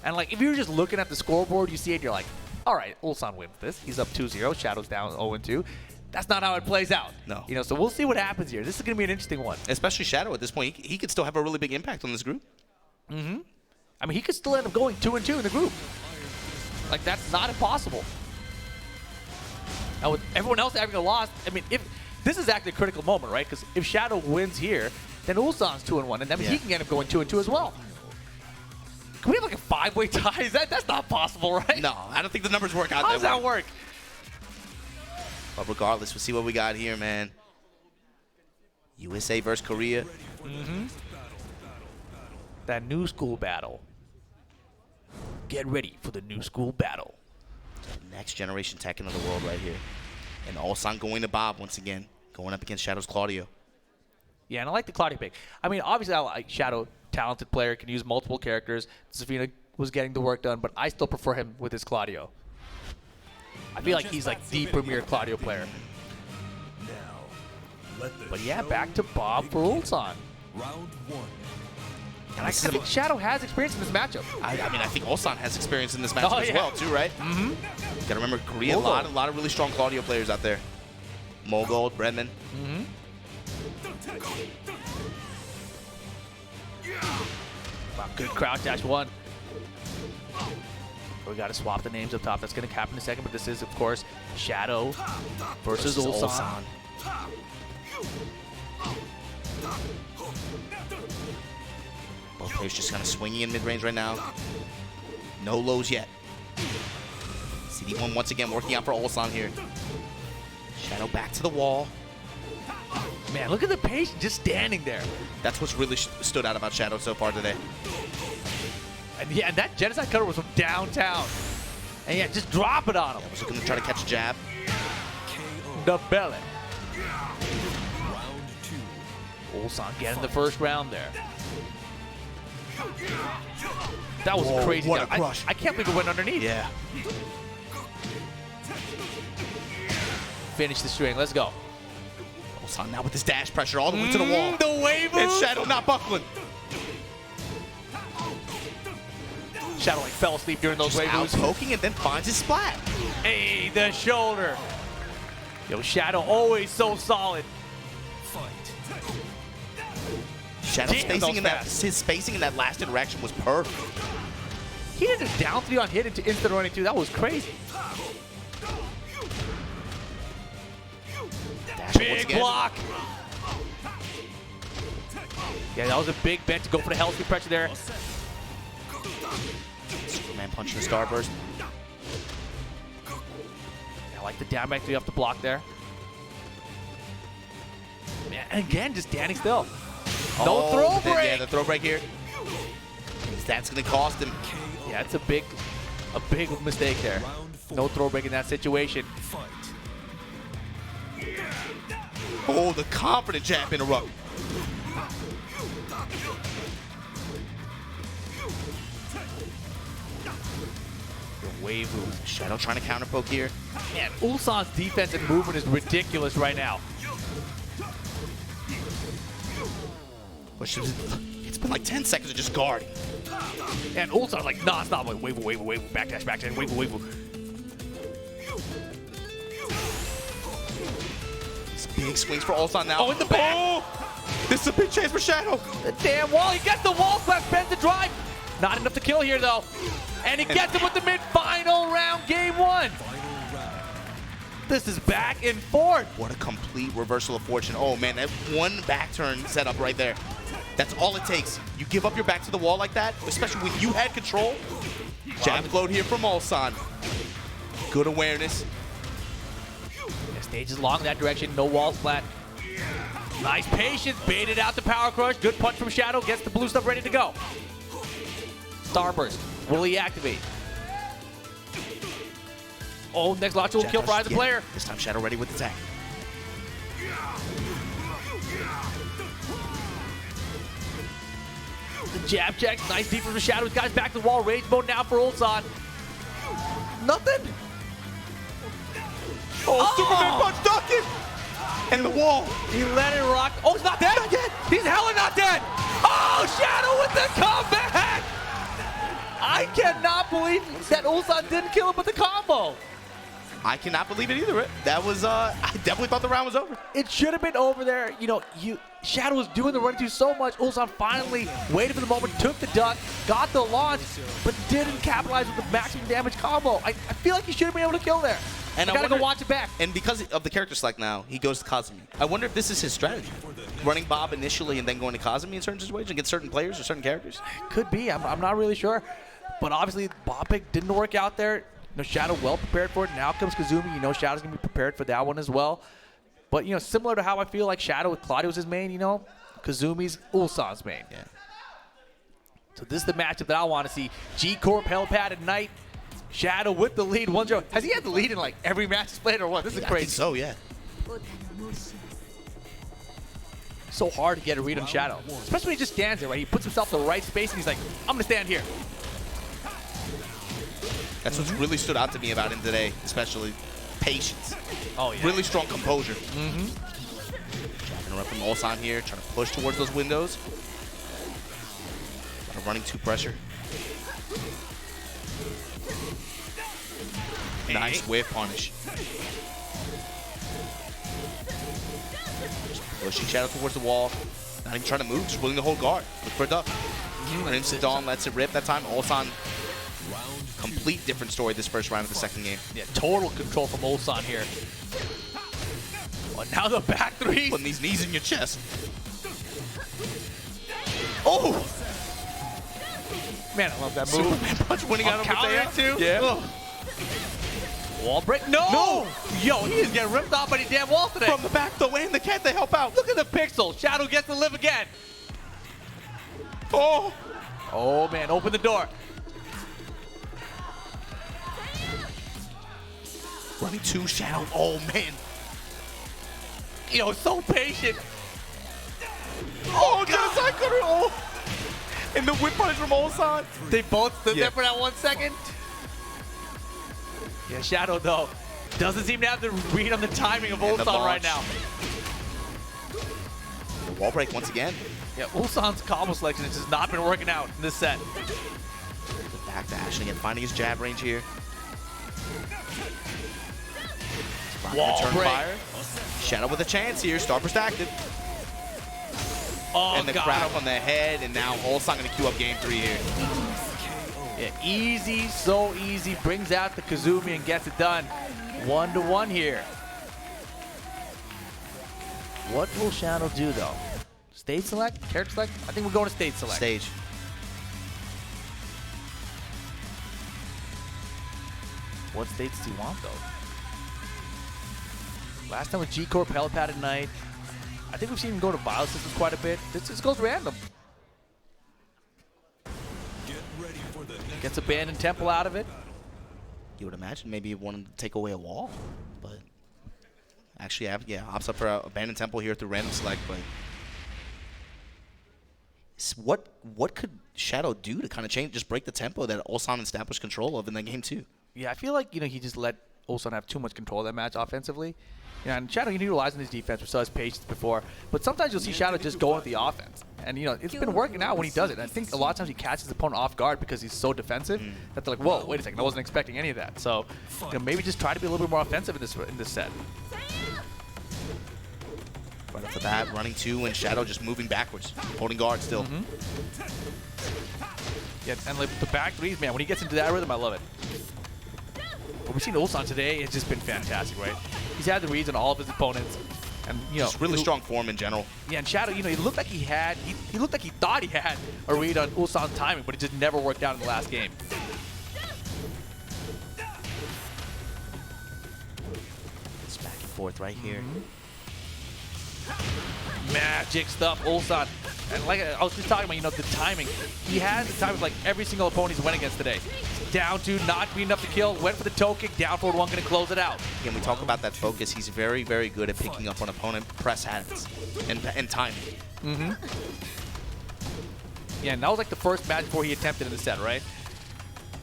And like, if you're just looking at the scoreboard, you see it, you're like, all right, Ulsan wins this. He's up 2-0. Shadow's down 0-2. That's not how it plays out. No. You know, so we'll see what happens here. This is going to be an interesting one. Especially Shadow at this point. He could still have a really big impact on this group. I mean, he could still end up going 2-2 in the group. Like, that's not impossible. Now, with everyone else having a loss, I mean, if this is actually a critical moment, right? Because if Shadow wins here, then Ulsan's 2-1, and that means he can end up going 2-2 as well. Can we have like a 5-way tie? That's not possible, right? No, I don't think the numbers work out How does that work? But regardless, we'll see what we got here, man. USA versus Korea. That new school battle. Get ready for the new school battle. Next generation Tekken of the world right here. And Ulsan going to Bob once again. Going up against Shadow's Claudio. Yeah, and I like the Claudio pick. I mean, obviously, I like Shadow, talented player, can use multiple characters. Zafina was getting the work done, but I still prefer him with his Claudio. I feel like he's like the premier Claudio player. But yeah, back to Bob for Ulsan. Round 1. And I think Shadow has experience in this matchup. I mean, I think Ulsan has experience in this matchup as well, too, right? Gotta remember, Korea, a lot of really strong Claudio players out there. Mogul, Brennan. Wow, good crouch dash 1. We got to swap the names up top. That's going to happen in a second, but this is, of course, Shadow versus Ulsan. Both players just kind of swinging in mid-range right now. No lows yet. CD1 once again working out for Ulsan here. Shadow back to the wall. Man, look at the patient just standing there. That's what's really stood out about Shadow so far today. And yeah, and that genocide cutter was from downtown. And yeah, just drop it on him. I was looking to try to catch a jab. The belly. Round 2. Ulsan getting the first round there. That was a crazy what jab. a crush. I can't believe it went underneath. Yeah. Finish the string. Let's go. Ulsan now with his dash pressure all the way to the wall. The wave And move. Shadow not buckling. Shadow like fell asleep during those wave Out moves. poking and then finds his splat. Hey, the shoulder. Yo, Shadow always so solid. Shadow Damn, spacing that was in that, fast. his spacing in that last interaction was perfect. He did a down 3 on hit into instant running too. That was crazy. Dash once Big again. block. Yeah, that was a big bet to go for the healthy pressure there. Superman punching the starburst. I like the down back 3 off the block there. Man, and again, just standing still. No throw but then, break. Yeah, the throw break here. That's going to cost him. Yeah, it's a big mistake there. No throw break in that situation. Oh, the confident jab interrupt. The wave move. Shadow trying to counter poke here. Man, Ulsan's defense and movement is ridiculous right now. Which is, it's been like 10 seconds of just guarding. And Ulsan's like non-stop, like wave, backdash, wave. These big swings for Ulsan now. Oh, in the back. Oh, this is a big chance for Shadow. The damn wall, he gets the wall clap, bends the drive. Not enough to kill here though. And he gets him with the mid-final round, game 1. This is back and forth. What a complete reversal of fortune. Oh man, that one back turn setup right there. That's all it takes. You give up your back to the wall like that, especially when you had control. Jab float here from Ulsan. Good awareness. The stage is long in that direction, no wall flat. Nice patience, baited out the power crush. Good punch from Shadow, gets the blue stuff ready to go. Starburst, will he activate? Oh, next logical kill for either Yeah, player. This time Shadow ready with attack. The jab check, nice deep from the Shadow. He's got his back to the wall, rage mode now for Ulsan. Nothing. Oh, Superman punch, duck it! And the wall. He let it rock. Oh, he's not dead. Not dead. He's hella not dead. Oh, Shadow with the comeback. I cannot believe that Ulsan didn't kill him with the combo. I cannot believe it either. That was, I definitely thought the round was over. It should have been over there. You know, Shadow was doing the run two so much. Ulsan finally waited for the moment, took the duck, got the launch, but didn't capitalize with the maximum damage combo. I feel like he should have been able to kill there. And I gotta go watch it back. And because of the character select now, he goes to Kazumi. I wonder if this is his strategy. Running Bob initially and then going to Kazumi in certain situations against certain players or certain characters. Could be. I'm not really sure. But obviously, Bob pick didn't work out there. You know, Shadow well prepared for it. Now comes Kazumi. You know, Shadow's going to be prepared for that one as well. But, you know, similar to how I feel like Shadow with Claudio's his main, you know, Kazumi's Ulsan's main. Yeah. So this is the matchup that I want to see. G-Corp, Helipad at night. Shadow with the lead, 1-0. Has he had the lead in like every match he's played or what? This is I crazy. think so, yeah. So hard to get a read on Shadow. Especially when he just stands there, right? He puts himself in the right space and he's like, I'm going to stand here. That's what's really stood out to me about him today, especially patience. Oh, yeah. Really strong composure. Interrupt from Ulsan here, trying to push towards those windows. Running two pressure. Nice whip punish. Just pushing Shadow towards the wall. Not even trying to move, just willing to hold guard. Look for a duck. And instant Dawn lets it rip that time. Ulsan, complete different story this first round of the second game. Yeah, total control from Ulsan here. Well, now the back three. Putting these knees in your chest. Oh! Man, I love that move. Superman punch winning out of counter too. Yeah. Oh. Wall break. No! Yo, he is getting ripped off by the damn wall today. From the back though, and the cat, they help out. Look at the pixel. Shadow gets to live again. Oh! Oh, man, open the door. Running two, Shadow. Oh, man. You know, so patient. Oh, genocide cutter. Oh! And the whip punch from Ulsan. They both stood Yeah. there for that 1 second. Yeah, Shadow, though, doesn't seem to have the read on the timing of And the Ulsan right launch. now. Wall break once again. Yeah, Ulsan's combo selection has just not been working out in this set. Back to Ashley again, finding his jab range here. Wall Return break. fire. Shadow with a chance here. Star burst active. Oh, And the got crowd him. on the head, and now Ulsan going to queue up game 3 here. Yeah, easy, so easy. Brings out the Kazumi and gets it done. 1-1 here. What will Shadow do though? Stage select? Character select? I think we're going to stage select. Stage. What states do you want though? Last time with G-Corp, Helipad at night. I think we've seen him go to Vile Systems quite a bit. This goes random. Get ready for the next Gets Abandoned Temple out of it. You would imagine maybe he wanted to take away a wall, but actually, yeah, opts up for Abandoned Temple here through random select. But what could Shadow do to kind of change, just break the tempo that Ulsan established control of in that game too? Yeah, I feel like he just let Ulsan have too much control of that match offensively. And Shadow, utilizing his defense, we saw his patience before. But sometimes you'll see Shadow just go with the offense. And, it's been working out when he does it. And I think a lot of times he catches his opponent off guard because he's so defensive that they're like, whoa, wait a second, I wasn't expecting any of that. So, maybe just try to be a little bit more offensive in this set. Right off the bat, running 2, and Shadow just moving backwards, holding guard still. Yeah, and like the back threes, man, when he gets into that rhythm, I love it. What we've seen Ulsan today has just been fantastic, right? He's had the reads on all of his opponents. And, Just really strong form in general. Yeah, and Shadow, he looked like he looked like he thought he had a read on Ulsan's timing, but it just never worked out in the last game. It's back and forth right here. Magic stuff, Ulsan. And like I was just talking about, the timing. He has the timing like every single opponent he's went against today. Down 2, not being enough to kill, went for the toe kick, down forward 1, gonna close it out. Again, we talk about that focus. He's very, very good at picking up on opponent press habits and timing. Yeah, and that was like the first match before he attempted in the set, right?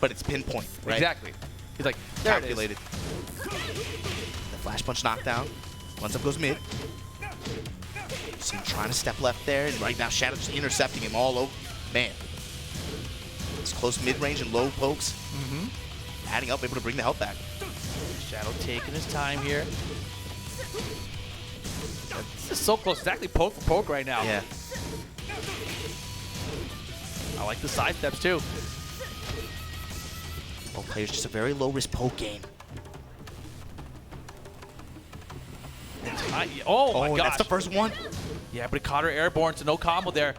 But it's pinpoint, right? Exactly. He's like, there it is. Calculated. The flash punch knockdown. Once up goes mid. See him trying to step left there, and right now Shadow just intercepting him all over. Man. It's close mid-range and low pokes. Adding up, able to bring the health back. Shadow taking his time here. This is so close. It's actually poke for poke right now. Yeah. I like the side steps too. Both players just a very low-risk poke game. Oh my gosh. That's the first one. Yeah, but it caught her airborne, so no combo there.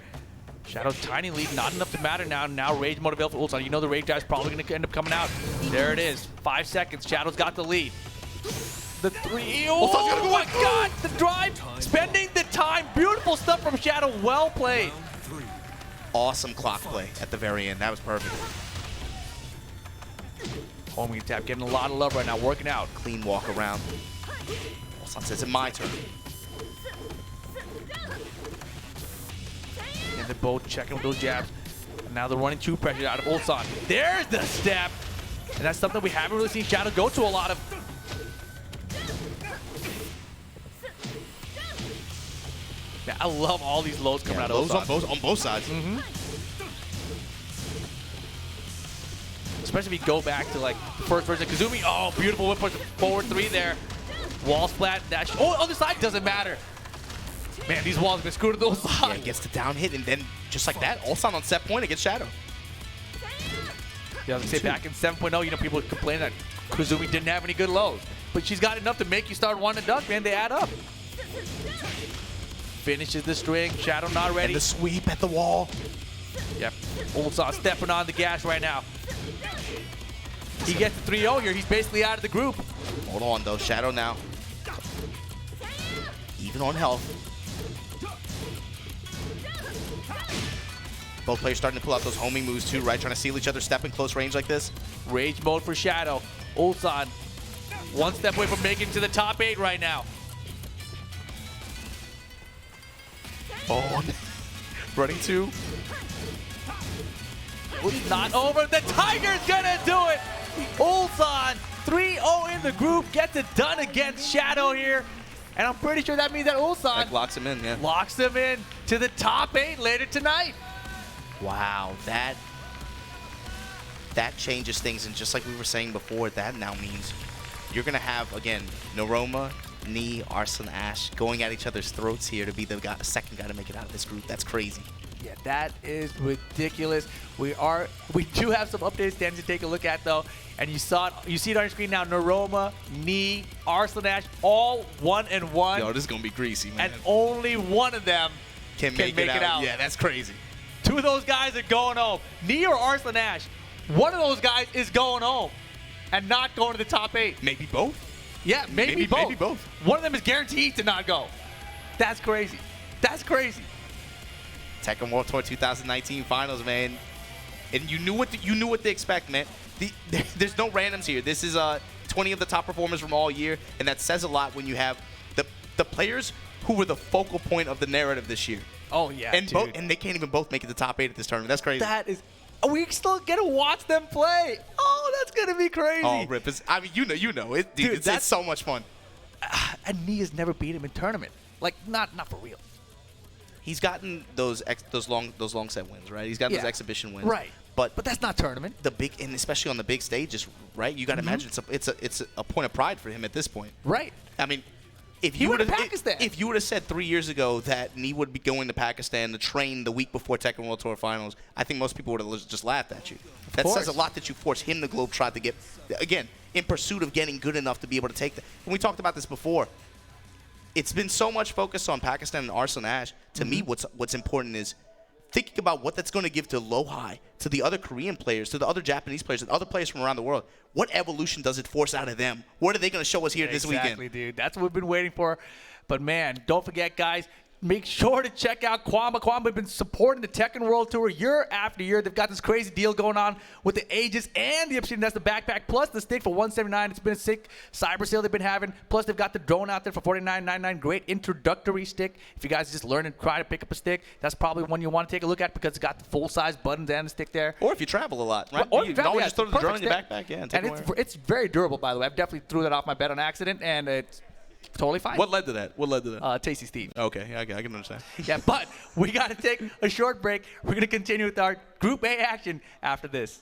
Shadow, tiny lead, not enough to matter now. Now Rage Mode available for Ulsan. The Rage Dive's probably going to end up coming out. There it is. 5 seconds. Shadow's got the lead. The 3. Oh my God! The drive, spending the time. Beautiful stuff from Shadow. Well played. round 3. Awesome clock play at the very end. That was perfect. Homing tap, getting a lot of love right now. Working out. Clean walk around. Ulsan says, it's my turn. And they're both checking with those jabs. And now they're running 2 pressure out of Ulsan. There's the step. And that's something we haven't really seen Shadow go to a lot of. Yeah, I love all these lows coming out of Lows Ulsan. on both sides. Especially if you go back to like the first version of Kazumi. Oh, beautiful whip push forward 3 there. Wall splat, dash. Oh, other side doesn't matter. Man, these walls have been screwed to those sides. Yeah, he gets the down hit, and then just like that, Ulsan on set point against Shadow. Yeah, I was gonna say back in 7.0, people complain that Kazumi didn't have any good lows. But she's got enough to make you start wanting to duck, man. They add up. Finishes the string. Shadow not ready. And the sweep at the wall. Yep. Ulsan stepping on the gas right now. He gets the 3-0 here. He's basically out of the group. Hold on, though. Shadow now. Even on health. Both players starting to pull out those homing moves too, right? Trying to seal each other, step in close range like this. Rage mode for Shadow. Ulsan, 1 step away from making it to the top 8 right now. Oh, running 2. It's not over. The Tiger's gonna do it. Ulsan, 3-0 in the group, gets it done against Shadow here. And I'm pretty sure that means that Ulsan That locks him in, yeah. locks him in to the top 8 later tonight. Wow, that changes things. And just like we were saying before, that now means you're going to have, again, Naroma, Knee, Arslan, Ash going at each other's throats here to be the second guy to make it out of this group. That's crazy. Yeah, that is ridiculous. We do have some updated standings to take a look at though, and you see it on your screen now. Naroma, Knee, Arslan, Ash, all 1-1. Yo, this is gonna be greasy, man. And only one of them can make it out. Yeah, that's crazy. 2 of those guys are going home. Knee or Arslan Ash, one of those guys is going home and not going to the top 8. Maybe both. Yeah, maybe both. Maybe both. One of them is guaranteed to not go. That's crazy. That's crazy. Tekken World Tour 2019 finals, man. And you knew what to expect, man. There's no randoms here. This is 20 of the top performers from all year, and that says a lot when you have the players who were the focal point of the narrative this year. Oh yeah, and they can't even both make it to the top 8 at this tournament. That's crazy. That is. We still get to watch them play. Oh, that's gonna be crazy. Oh, Rip! I mean, you know it, dude. It's so much fun. And Knee has never beat him in tournament. Like not for real. He's gotten those long set wins, right? He's gotten those exhibition wins, right? But that's not tournament. The big, and especially on the big stages, right? You got to imagine it's a point of pride for him at this point, right? I mean, if he you would would have if you would have said 3 years ago that Knee would be going to Pakistan to train the week before Tekken World Tour Finals, I think most people would have just laughed at you. That says a lot that you forced him to globetrot to get, again, in pursuit of getting good enough to be able to take that. And we talked about this before. It's been so much focus on Pakistan and Arslan Ash. To me, what's important is thinking about what that's going to give to Lohai, to the other Korean players, to the other Japanese players, to the other players from around the world. What evolution does it force out of them? What are they going to show us here this weekend? Exactly, dude. That's what we've been waiting for. But, man, don't forget, guys, make sure to check out Kwamba. Kwamba have been supporting the Tekken World Tour year after year. They've got this crazy deal going on with the Aegis and the Obsidian. That's the backpack plus the stick for $179. It's been a sick cyber sale they've been having. Plus, they've got the drone out there for $49.99. Great introductory stick. If you guys just learn and try to pick up a stick, that's probably one you want to take a look at because it's got the full-size buttons and the stick there. Or if you travel a lot, right? Or you can always just throw the drone in your backpack. Yeah, and it's very durable, by the way. I've definitely threw that off my bed on accident, and it's totally fine. What led to that? Tasty Steve. Okay, yeah, I can understand. Yeah, but we got to take a short break. We're going to continue with our Group A action after this.